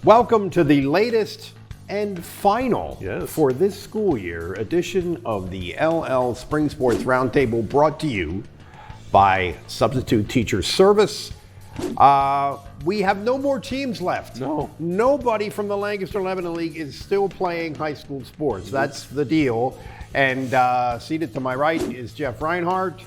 Welcome to the latest and final Yes. for this school year edition of the LL Spring Sports Roundtable, brought to you by Substitute Teacher Service. We have no more teams left. No. Nobody from the Lancaster Lebanon League is still playing high school sports. That's the deal. And seated to my right is Jeff Reinhardt.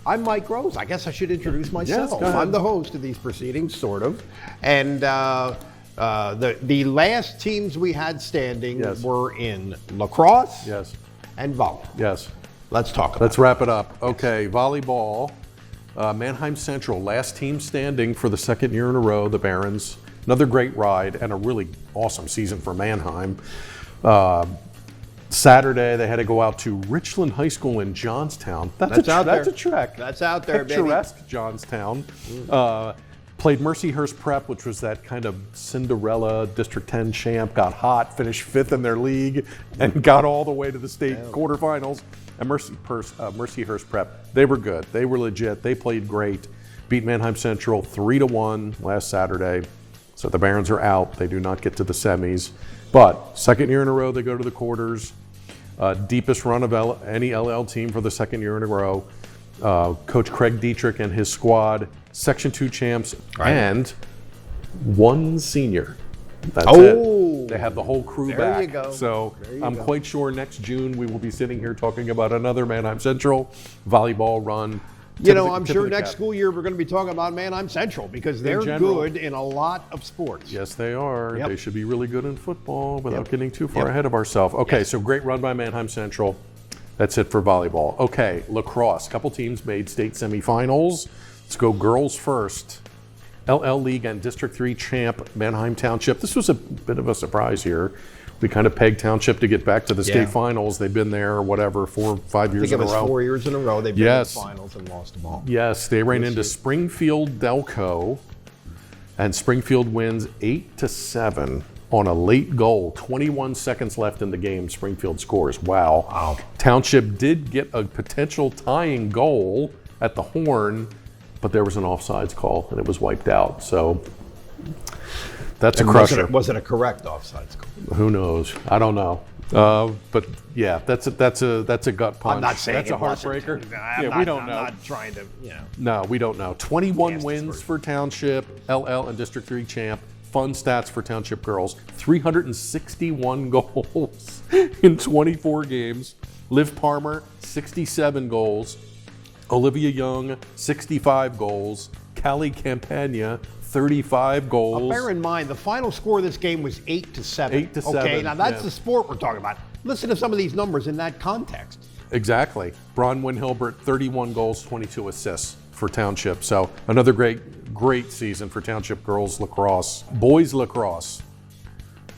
I'm Mike Rose. I guess I should introduce myself. Yes, go ahead. I'm the host of these proceedings, sort of. And the last teams we had standing Yes. were in lacrosse Yes. and volleyball. Yes. Let's talk about Let's wrap it up. Okay, volleyball. Manheim Central, last team standing for the second year in a row, the Barons. Another great ride and a really awesome season for Manheim. Saturday, they had to go out to Richland High School in Johnstown. That's out there. That's a trek. That's out there, baby. Picturesque Johnstown. Played Mercyhurst Prep, which was that kind of Cinderella District 10 champ, got hot, finished fifth in their league, and got all the way to the state quarterfinals. And Mercyhurst Prep, they were good. They were legit. They played great. Beat Manheim Central 3-1 last Saturday. So the Barons are out. They do not get to the semis. But second year in a row, they go to the quarters. Deepest run of any LL team for the second year in a row. Coach Craig Dietrich and his squad, Section 2 champs, and one senior. That's it. They have the whole crew There back. you go. So There you I'm go. quite sure next June we will be sitting here talking about another Manheim Central volleyball run. You know, I'm sure next school year we're going to be talking about Manheim Central because they're general. good in a lot of sports. Yes, they are. Yep. They should be really good in football without getting too far Yep. ahead of ourselves. Okay, Yes. so great run by Manheim Central. That's it for volleyball. Okay, lacrosse. Couple teams made state semifinals. Let's go girls first. LL League and District 3 champ Manheim Township. This was a bit of a surprise here. We kind of pegged Township to get back to the state finals. They've been there, whatever, 4 or 5 I years think in it a was row. 4 years in a row they've been Yes. in the finals and lost them all. Yes, they ran into Springfield Delco, and Springfield wins 8-7 on a late goal. 21 seconds left in the game. Springfield scores. Wow. Township did get a potential tying goal at the horn, but there was an offsides call and it was wiped out. So that's a crusher. Was it a correct offsides call? Who knows? I don't know. But yeah, that's a gut punch. I'm not saying that's a it wasn't. heartbreaker. We don't know. I'm not trying to, No, we don't know. 21 Nasty wins sport. for Township, LL and District 3 champ. Fun stats for Township girls. 361 goals in 24 games. Liv Palmer, 67 goals. Olivia Young, 65 goals. Callie Campagna, 35 goals. Bear in mind, the final score of this game was 8-7. 8-7, Okay, now that's yeah. the sport we're talking about. Listen to some of these numbers in that context. Exactly. Bronwyn Hilbert, 31 goals, 22 assists for Township. So another great season for Township girls lacrosse. Boys lacrosse,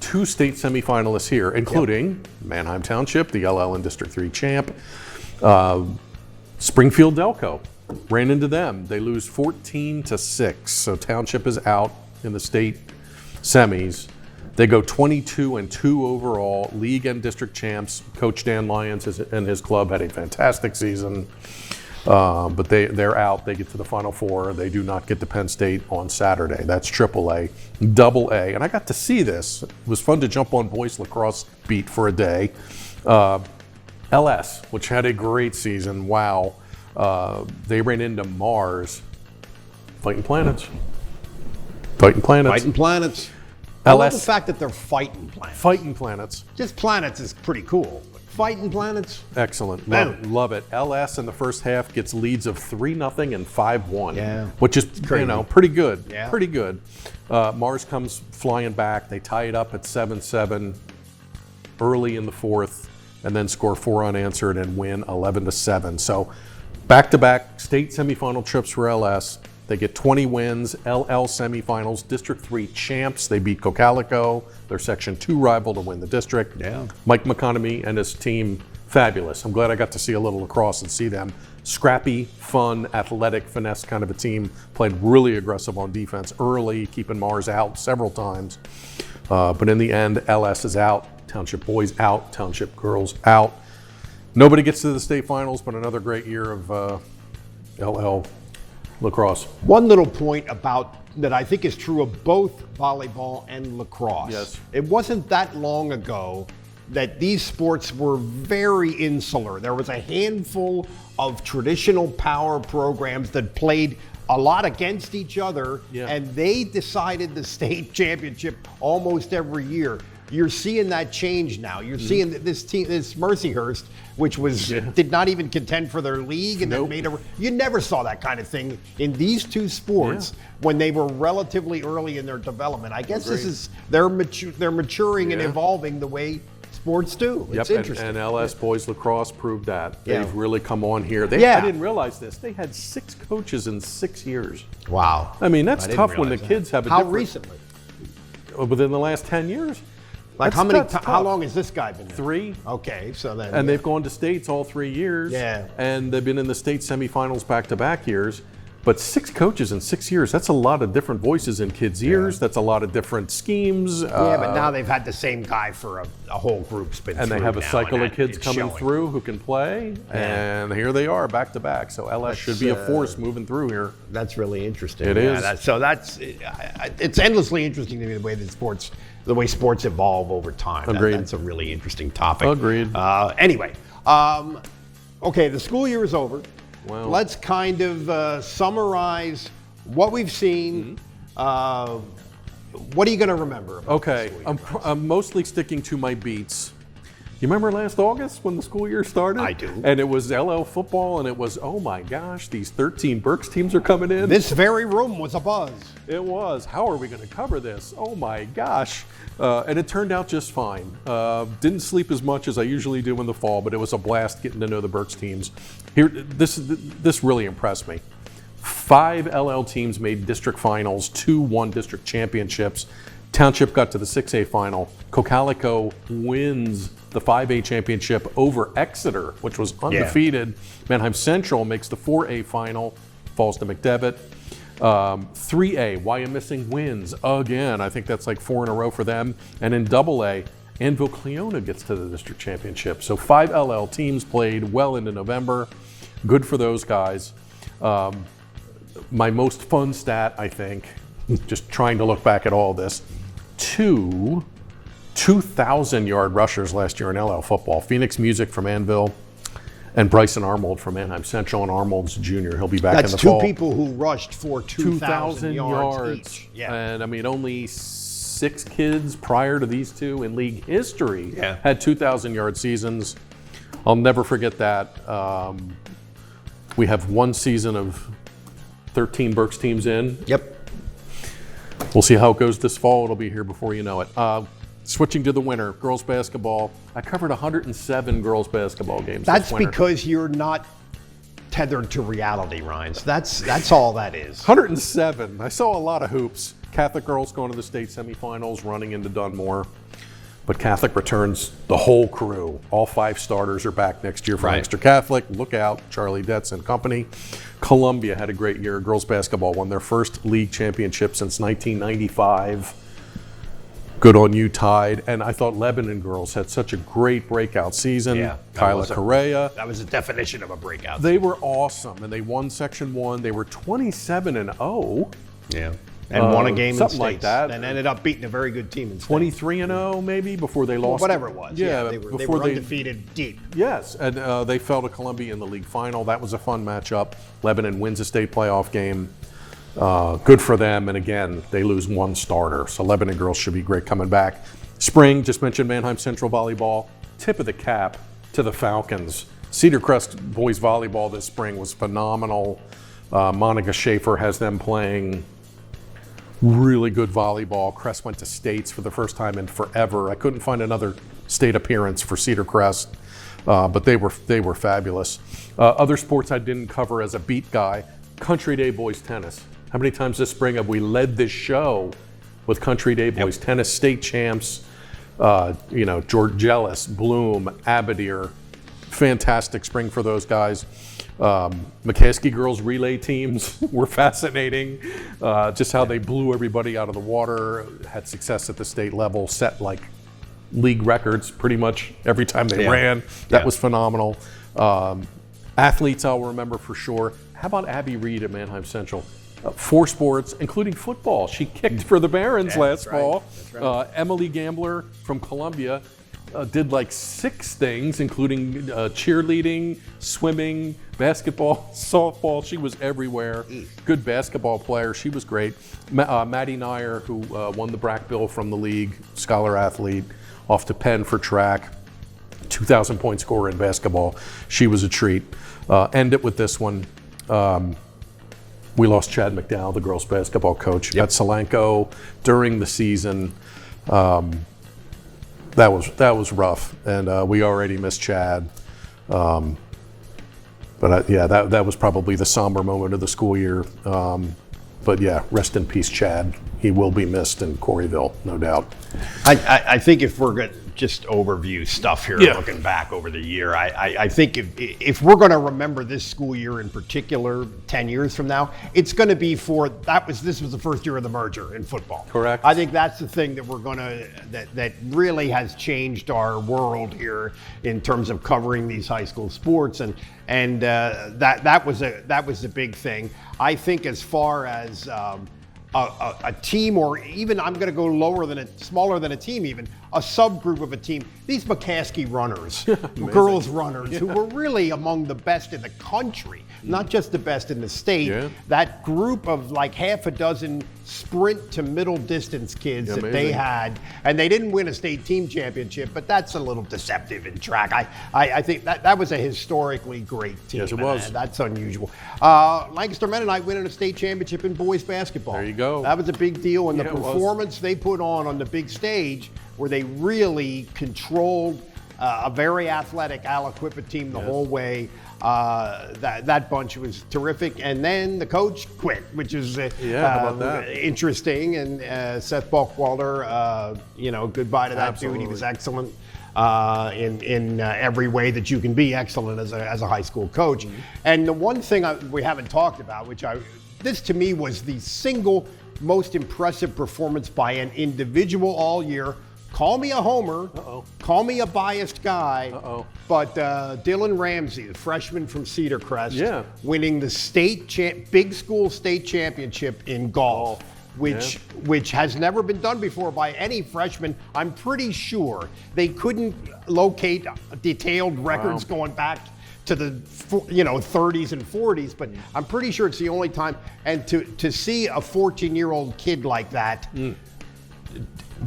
2 state semifinalists here, including Manheim Township, the LL and District 3 champ. Springfield Delco, ran into them. They lose 14-6. So Township is out in the state semis. They go 22-2 overall, league and district champs. Coach Dan Lyons and his club had a fantastic season, but they're out. They get to the Final Four. They do not get to Penn State on Saturday. That's AAA. AA, and I got to see this. It was fun to jump on boys lacrosse beat for a day. LS, which had a great season. Wow. They ran into Mars. Fighting Planets. Fighting planets. I love the fact that they're fighting planets. Fighting Planets. Just planets is pretty cool. But fighting planets? Excellent. Boom. Love it. LS in the first half gets leads of 3-0 and 5-1. Yeah. Which is crazy. pretty good. Yeah. Pretty good. Mars comes flying back. They tie it up at 7-7 early in the fourth, and then score 4 unanswered and win 11-7. So back-to-back state semifinal trips for LS. They get 20 wins, LL semifinals, District 3 champs. They beat Cocalico, their Section 2 rival, to win the district. Yeah. Mike McConomy and his team, fabulous. I'm glad I got to see a little lacrosse and see them. Scrappy, fun, athletic, finesse kind of a team. Played really aggressive on defense early, keeping Mars out several times. But in the end, LS is out, Township boys out, Township girls out. Nobody gets to the state finals, but another great year of LL Lacrosse. One little point about that I think is true of both volleyball and lacrosse. Yes. It wasn't that long ago that these sports were very insular. There was a handful of traditional power programs that played a lot against each other, and they decided the state championship almost every year. You're seeing that change now. You're seeing that this team, this Mercyhurst, which was did not even contend for their league, and then made a. You never saw that kind of thing in these two sports when they were relatively early in their development. I guess this is they're maturing and evolving the way sports do. It's interesting. And LS boys lacrosse proved that. They've really come on here. I didn't realize this. They had 6 coaches in 6 years. Wow. I mean, that's tough when the kids have a How different. recently? Within the last 10 years. Like how long has this guy been there? 3. Okay, so then. And they've gone to states all 3 years. Yeah. And they've been in the state semifinals back-to-back years. But 6 coaches in 6 years, that's a lot of different voices in kids' ears. That's a lot of different schemes. Yeah, but now they've had the same guy for a whole group's been and through they have a now, cycle and of kids coming showing. through who can play. And here they are back-to-back. So LS should be a force moving through here. That's really interesting. It is. It's endlessly interesting to me the way sports evolve over time. Agreed. That's a really interesting topic. Agreed. Anyway, okay, the school year is over. Wow. Let's kind of summarize what we've seen. What are you going to remember? About Okay, I'm mostly sticking to my beats. You remember last August when the school year started? I do. And it was LL football, and it was, oh my gosh, these 13 Berks teams are coming in. This very room was a buzz. It was. How are we going to cover this? Oh my gosh. And it turned out just fine. Didn't sleep as much as I usually do in the fall, but it was a blast getting to know the Berks teams. Here, this really impressed me. 5 LL teams made district finals, 2 won district championships. Township got to the 6A final. Cocalico wins the 5A championship over Exeter, which was undefeated. Manheim Central makes the 4A final, falls to McDevitt. 3A, Wyomissing wins again. I think that's like 4 in a row for them. And in AA, Anvil Cleona gets to the district championship. So 5 LL teams played well into November. Good for those guys. My most fun stat, I think, just trying to look back at all this, 2 2,000-yard rushers last year in LL football. Phoenix Music from Anvil and Bryson Armold from Manheim Central, and Armold's junior. He'll be back in the fall. That's 2 people who rushed for 2,000 yards each. Yeah. And I mean, only 6 kids prior to these 2 in league history had 2,000-yard seasons. I'll never forget that. We have 1 season of 13 Berks teams in. Yep. We'll see how it goes this fall. It'll be here before you know it. Switching to the winter, girls basketball. I covered 107 girls basketball games. That's this winter. because you're not tethered to reality, Rhines. That's all that is. 107. I saw a lot of hoops. Catholic girls going to the state semifinals, running into Dunmore. But Catholic returns the whole crew. All 5 starters are back next year for Exeter Catholic. Look out, Charlie Detz and company. Columbia had a great year. Girls basketball won their first league championship since 1995. Good on you, Tide. And I thought Lebanon girls had such a great breakout season. Yeah, Kyla Correa. That was the definition of a breakout. They were awesome, and they won Section 1. They were 27-0. Yeah. And won a game something in like states, that. and ended up beating a very good team in states. 23-0 maybe before they lost. Whatever it was. Yeah, they were before undefeated deep. Yes, and they fell to Columbia in the league final. That was a fun matchup. Lebanon wins a state playoff game. Good for them, and again, they lose 1 starter. So Lebanon girls should be great coming back. Spring, just mentioned Manheim Central volleyball. Tip of the cap to the Falcons. Cedar Crest boys volleyball this spring was phenomenal. Monica Schaefer has them playing really good volleyball. Crest went to states for the first time in forever. I couldn't find another state appearance for Cedar Crest, but they were fabulous. Other sports I didn't cover as a beat guy, Country Day boys tennis. How many times this spring have we led this show with Country Day boys tennis state champs? Georgellis, Bloom, Abadir. Fantastic spring for those guys. McCaskey girls relay teams were fascinating. Just how they blew everybody out of the water, had success at the state level, set like league records pretty much every time they ran. That was phenomenal. Athletes I'll remember for sure. How about Abby Reed at Mannheim Central? 4 sports, including football. She kicked for the Barons last fall. That's right. Emily Gambler from Columbia did like 6 things, including cheerleading, swimming, basketball, softball. She was everywhere. Good basketball player. She was great. Maddie Nyer, who won the Brackbill from the league, scholar athlete, off to Penn for track. 2,000 point scorer in basketball. She was a treat. End it with this one. We lost Chad McDowell, the girls basketball coach, at Solanco during the season. That was rough, and we already missed Chad. That was probably the somber moment of the school year. But yeah, rest in peace, Chad. He will be missed in Coreyville, no doubt. I think if we're going to just overview stuff here, looking back over the year, I think if we're going to remember this school year in particular 10 years from now, it's going to be this was the first year of the merger in football. Correct. I think that's the thing that we're going to, that really has changed our world here in terms of covering these high school sports. And that was a big thing. I think as far as a team, or even I'm going to go smaller than a team, even a subgroup of a team. These McCaskey runners, girls runners, who were really among the best in the country, not just the best in the state. Yeah. That group of like half a dozen sprint to middle distance kids that they had, and they didn't win a state team championship, but that's a little deceptive in track. I think that was a historically great team. Yes, it was. That's unusual. Lancaster Mennonite winning a state championship in boys basketball. There you go. That was a big deal, and the performance they put on the big stage, where they really controlled a very athletic Aliquippa team the whole way. That bunch was terrific. And then the coach quit, which is how about that? Interesting. And Seth Balkwalder, goodbye to that Absolutely. dude. He was excellent in every way that you can be excellent as a high school coach. Mm-hmm. And the one thing we haven't talked about, this to me was the single most impressive performance by an individual all year. Call me a homer, call me a biased guy, but Dylan Ramsey, the freshman from Cedar Crest, winning the big school state championship in golf, which has never been done before by any freshman. I'm pretty sure they couldn't locate detailed records going back to the 30s and 40s, but I'm pretty sure it's the only time. And to see a 14-year-old kid like that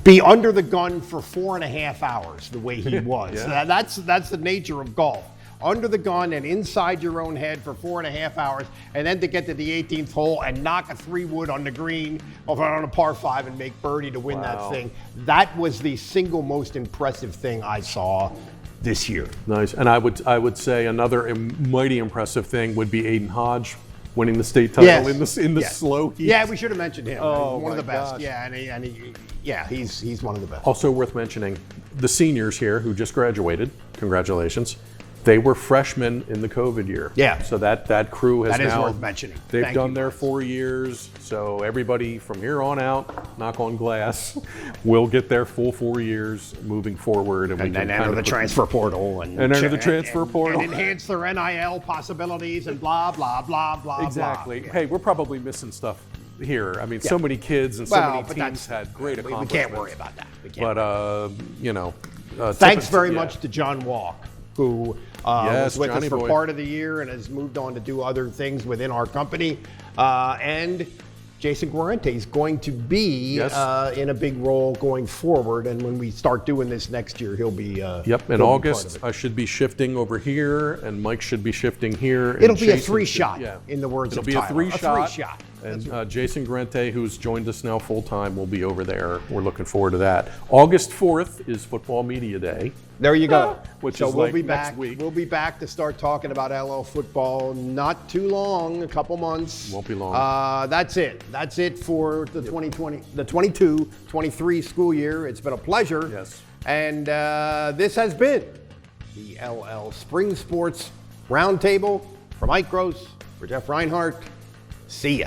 be under the gun for 4.5 hours the way he was. That's the nature of golf. Under the gun and inside your own head for 4.5 hours, and then to get to the 18th hole and knock a 3-wood on the green on a par 5 and make birdie to win that thing. That was the single most impressive thing I saw this year. Nice. And I would say another mighty impressive thing would be Aiden Hodge winning the state title in the slow heat. Yeah, we should have mentioned him. One of the best. Gosh. Yeah, he's one of the best. Also worth mentioning, the seniors here who just graduated, congratulations. They were freshmen in the COVID year. Yeah. So that crew has that is now worth mentioning. They've done their 4 years. So everybody from here on out, knock on glass, will get their full 4 years moving forward, and we can enter the transfer portal and enter the transfer portal and enhance their NIL possibilities and blah blah blah blah. Exactly. Blah. Hey, we're probably missing stuff here. I mean, so many kids and so many teams had great accomplishments. We can't worry about that. Thanks very much to John Walk, who was with Johnny us for boy. part of the year and has moved on to do other things within our company. And Jason Guarente is going to be in a big role going forward. And when we start doing this next year, he'll be in August, I should be shifting over here, and Mike should be shifting here. It'll be a 3-shot, in the words of Tyler. It'll be a 3-shot. 3-shot. And Jason Guarente, who's joined us now full-time, will be over there. We're looking forward to that. August 4th is Football Media Day. There you go. We'll be back next week. We'll be back to start talking about LL football. Not too long, a couple months. Won't be long. That's it. That's it for the 22-23 school year. It's been a pleasure. Yes. And this has been the LL Spring Sports Roundtable. For Mike Gross, for Jeff Reinhardt, see ya.